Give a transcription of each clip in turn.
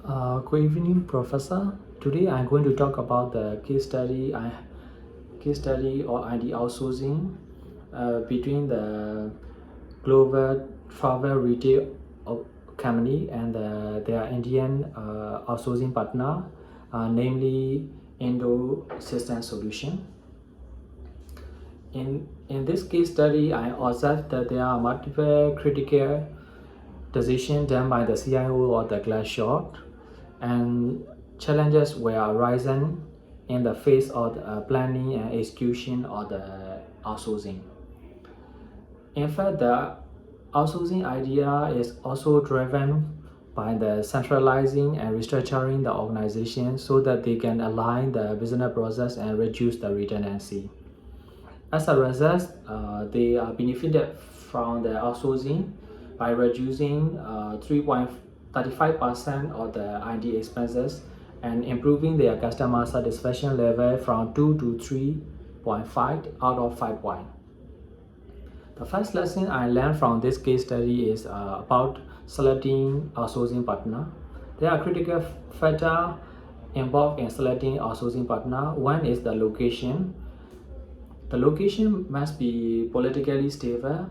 Good evening, Professor. Today I'm going to talk about the case study or ID outsourcing between the global travel retail company and their Indian outsourcing partner, namely Indo System Solution. In this case study, I observed that there are multiple critical decisions done by the CIO or the glass shot, and challenges were arisen in the face of the planning and execution of the outsourcing. In fact, the outsourcing idea is also driven by the centralizing and restructuring the organization so that they can align the business process and reduce the redundancy. As a result, they are benefited from the outsourcing by reducing 3.35% of the ID expenses and improving their customer satisfaction level from 2 to 3.5 out of 5 points. The first lesson I learned from this case study is about selecting outsourcing partner. There are critical factors involved in selecting outsourcing partner. One is the location. The location must be politically stable,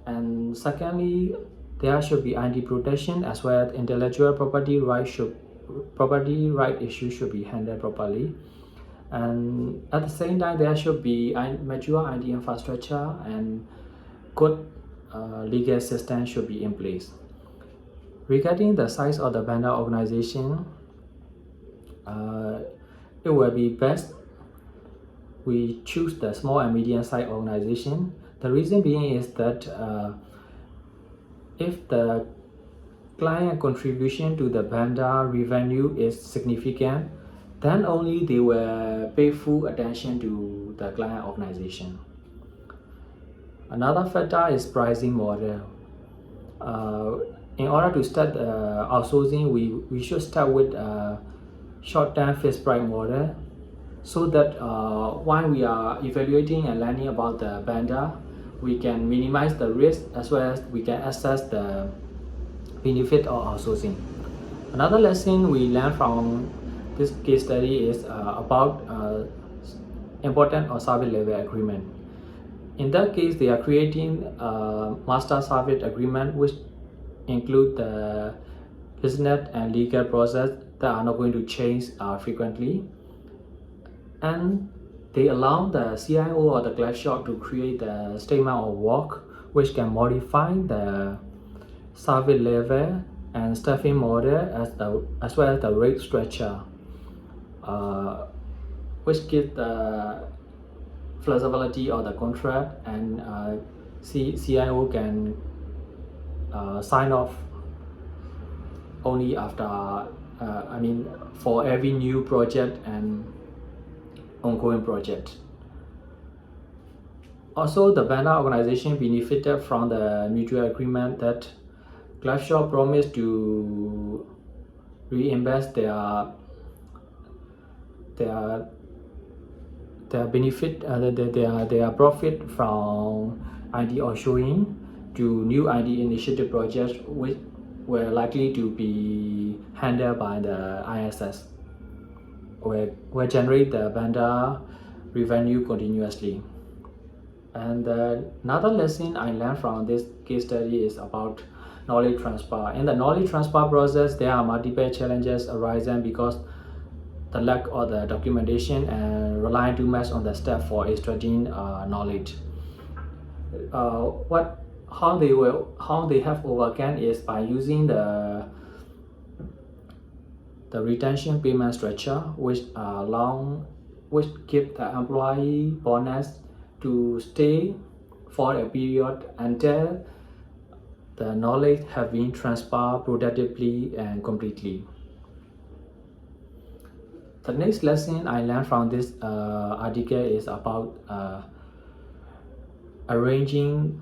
and secondly, there should be anti-protection as well as intellectual property right issues should be handled properly. And at the same time, there should be mature IT infrastructure and good legal system should be in place. Regarding the size of the vendor organization, it will be best we choose the small and medium-sized organization. The reason being is that if the client contribution to the vendor revenue is significant, then only they will pay full attention to the client organization. Another factor is pricing model. In order to start outsourcing, we should start with a short-term fixed price model so that while we are evaluating and learning about the vendor, we can minimize the risk as well as we can assess the benefit of outsourcing. Another lesson we learned from this case study is about important or service level agreement. In that case, they are creating a master service agreement which include the business and legal process that are not going to change frequently, and they allow the CIO or the glass shop to create the statement of work which can modify the service level and staffing model as well as the rate structure, which gives the flexibility of the contract, and CIO can sign off only after for every new project and ongoing project. Also, the vendor organization benefited from the mutual agreement that Glassshop promised to reinvest their benefit, their profit from ID offshoring to new ID initiative projects which were likely to be handled by the ISS, will generate the vendor revenue continuously. And another lesson I learned from this case study is about knowledge transfer. In the knowledge transfer process, there are multiple challenges arising because the lack of the documentation and relying too much on the staff for extracting knowledge. How they have overcome is by using the retention payment structure, which give the employee bonus to stay for a period until the knowledge have been transferred productively and completely. The next lesson I learned from this article is about arranging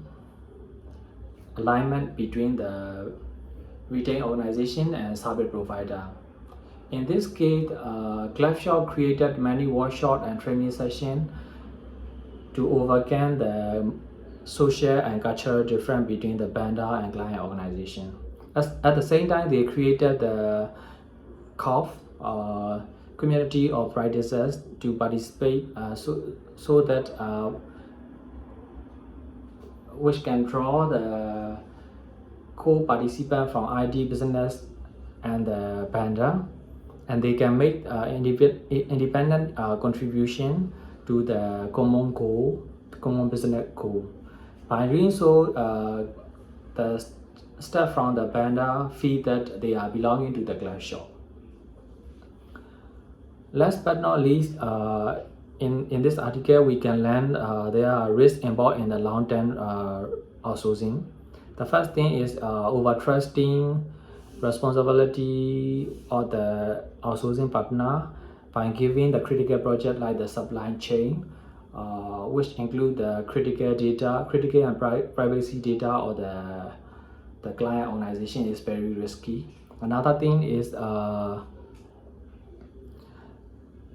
alignment between the retail organization and service provider. In this case, Glassshop created many workshops and training sessions to overcome the social and cultural difference between the vendor and client organization. At the same time, they created the call community of practices to participate so that which can draw the co-participant from IT business and the Panda, and they can make independent contribution to the common goal, common business goal. By doing so, the staff from the Panda feel that they are belonging to the glass shop. Last but not least, in this article, we can learn there are risks involved in the long-term outsourcing. The first thing is over-trusting responsibility of the outsourcing partner by giving the critical project like the supply chain, which include the critical data, critical and privacy data of the client organization is very risky. Another thing is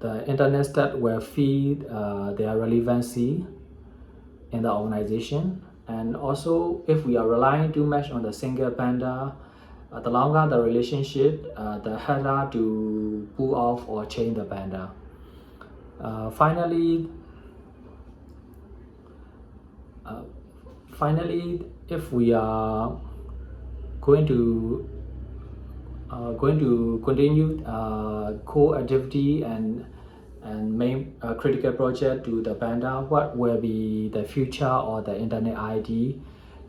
the internet staff will feed their relevancy in the organization, and also if we are relying too much on the single Panda, the longer the relationship, the harder to pull off or change the Panda. Finally, if we are going to continue core activity and make a critical project to the Panda, what will be the future or the internet ID?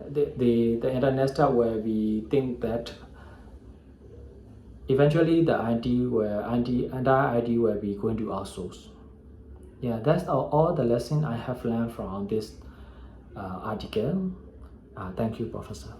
The internet staff will be think that eventually the entire ID will be going to outsource. Yeah, that's all the lesson I have learned from this article. Thank you, Professor.